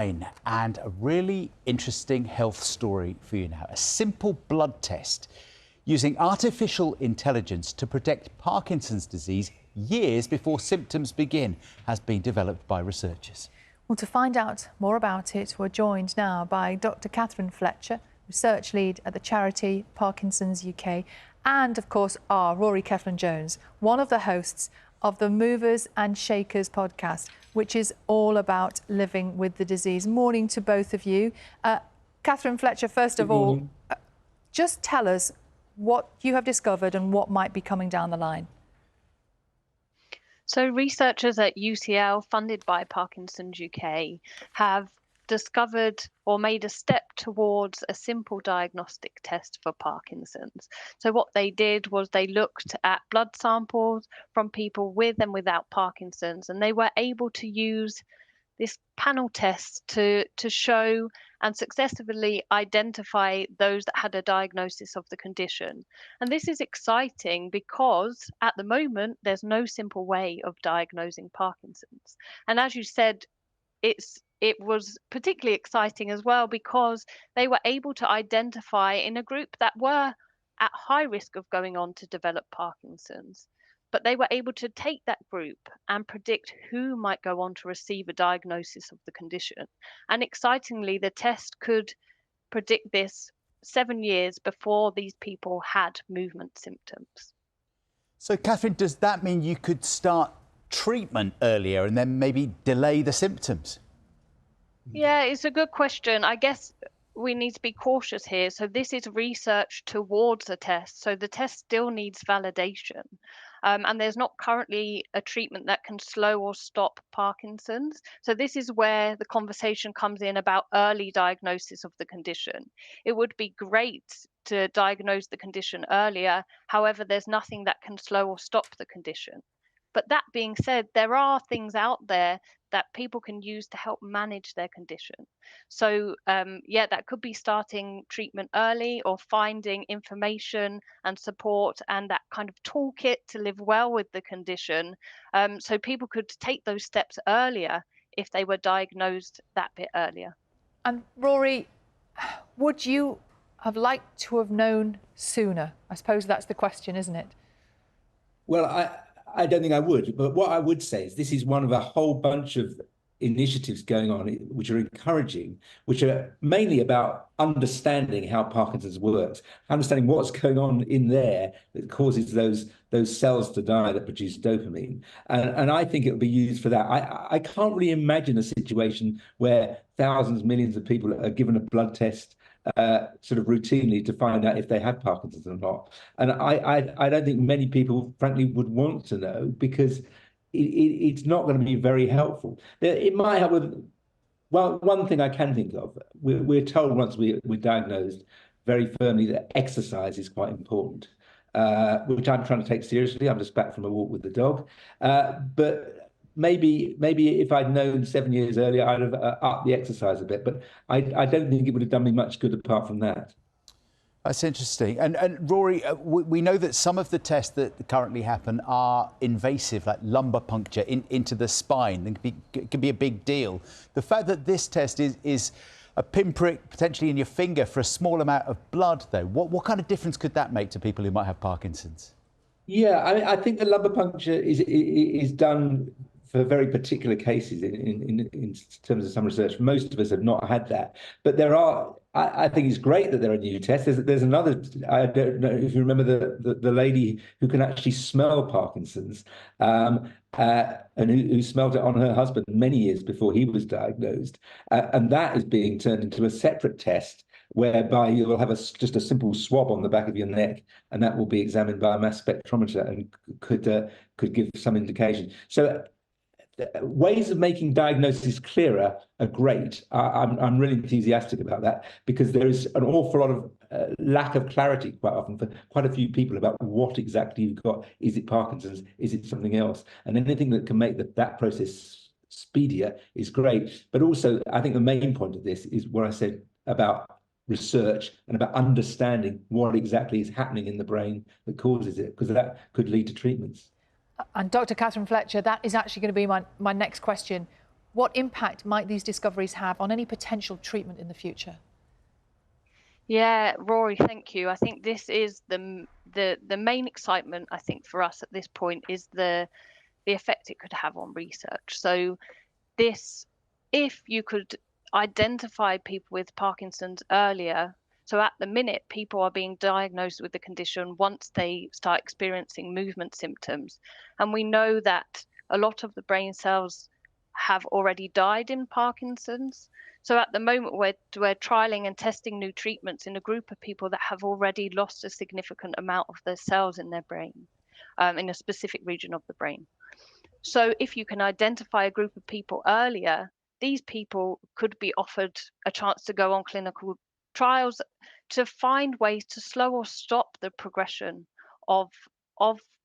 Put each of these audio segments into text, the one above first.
And a really interesting health story for you now. A simple blood test using artificial intelligence to predict Parkinson's disease years before symptoms begin has been developed by researchers. Well, to find out more about it, we're joined now by Dr. Fletcher, research lead at the charity Parkinson's UK, and of course Rory Cellan-Jones, one of the hosts of the Movers and Shakers podcast, which is all about living with the disease. Morning to both of you. Fletcher, first of all, just tell us what you have discovered and what might be coming down the line. So researchers at UCL, funded by Parkinson's UK, have discovered or made a step towards a simple diagnostic test for Parkinson's. So what they did was they looked at blood samples from people with and without Parkinson's, and they were able to use this panel test to show and successfully identify those that had a diagnosis of the condition. And this is exciting because at the moment, there's no simple way of diagnosing Parkinson's. And as you said, it was particularly exciting as well because they were able to identify in a group that were at high risk of going on to develop Parkinson's. But they were able to take that group and predict who might go on to receive a diagnosis of the condition. And excitingly, the test could predict this 7 years before these people had movement symptoms. So, Catherine, does that mean you could start treatment earlier and then maybe delay the symptoms? Yeah, it's a good question. I guess we need to be cautious here. So this is research towards a test. So the test still needs validation. And there's not currently a treatment that can slow or stop Parkinson's. So this is where the conversation comes in about early diagnosis of the condition. It would be great to diagnose the condition earlier. However, there's nothing that can slow or stop the condition. But that being said, there are things out there that people can use to help manage their condition. So that could be starting treatment early or finding information and support and that kind of toolkit to live well with the condition. So people could take those steps earlier if they were diagnosed that bit earlier. And Rory, would you have liked to have known sooner? I suppose that's the question, isn't it? Well, I don't think I would, but what I would say is this is one of a whole bunch of initiatives going on which are encouraging, which are mainly about understanding how Parkinson's works, understanding what's going on in there that causes those cells to die that produce dopamine. And I think it would be used for that. I can't really imagine a situation where thousands, millions of people are given a blood test sort of routinely to find out if they have Parkinson's or not. And I don't think many people, frankly, would want to know because it's not going to be very helpful. It might help with, well, one thing I can think of, we're told once we're diagnosed very firmly that exercise is quite important, which I'm trying to take seriously. I'm just back from a walk with the dog. But maybe if I'd known 7 years earlier, I'd have upped the exercise a bit. But I don't think it would have done me much good apart from that. That's interesting. And Rory, we know that some of the tests that currently happen are invasive, like lumbar puncture into the spine. It can be a big deal. The fact that this test is a pinprick potentially in your finger for a small amount of blood, though, what kind of difference could that make to people who might have Parkinson's? Yeah, I think the lumbar puncture is done for very particular cases in terms of some research. Most of us have not had that. But there are, I think it's great that there are new tests. There's another, I don't know if you remember the lady who can actually smell Parkinson's and who smelled it on her husband many years before he was diagnosed. And that is being turned into a separate test whereby you'll have just a simple swab on the back of your neck, and that will be examined by a mass spectrometer and could give some indication. So ways of making diagnosis clearer are great. I'm really enthusiastic about that because there is an awful lot of lack of clarity quite often for quite a few people about what exactly you've got. Is it Parkinson's? Is it something else? And anything that can make that process speedier is great. But also, I think the main point of this is what I said about research and about understanding what exactly is happening in the brain that causes it, because that could lead to treatments. And Dr. Fletcher, that is actually going to be my next question. what impact might these discoveries have on any potential treatment in the future? Yeah, Rory, thank you. I think this is the main excitement, I think, for us at this point is the effect it could have on research. So this, if you could identify people with Parkinson's earlier, so at the minute, people are being diagnosed with the condition once they start experiencing movement symptoms. And we know that a lot of the brain cells have already died in Parkinson's. So at the moment, we're trialing and testing new treatments in a group of people that have already lost a significant amount of their cells in their brain, in a specific region of the brain. So if you can identify a group of people earlier, these people could be offered a chance to go on clinical trials to find ways to slow or stop the progression of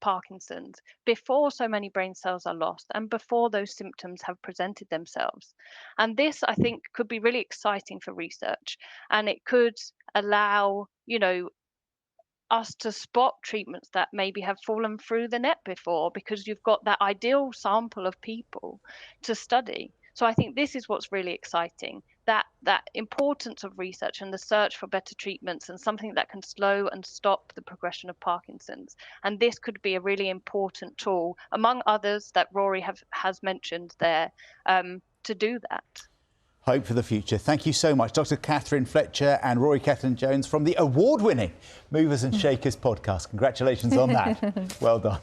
Parkinson's before so many brain cells are lost and before those symptoms have presented themselves. And this, I think, could be really exciting for research, and it could allow, us to spot treatments that maybe have fallen through the net before, because you've got that ideal sample of people to study. So I think this is what's really exciting, that importance of research and the search for better treatments and something that can slow and stop the progression of Parkinson's. And this could be a really important tool, among others that Rory has mentioned there, to do that. Hope for the future. Thank you so much, Dr. Catherine Fletcher and Rory Cellan-Jones from the award-winning Movers and Shakers podcast. Congratulations on that. Well done.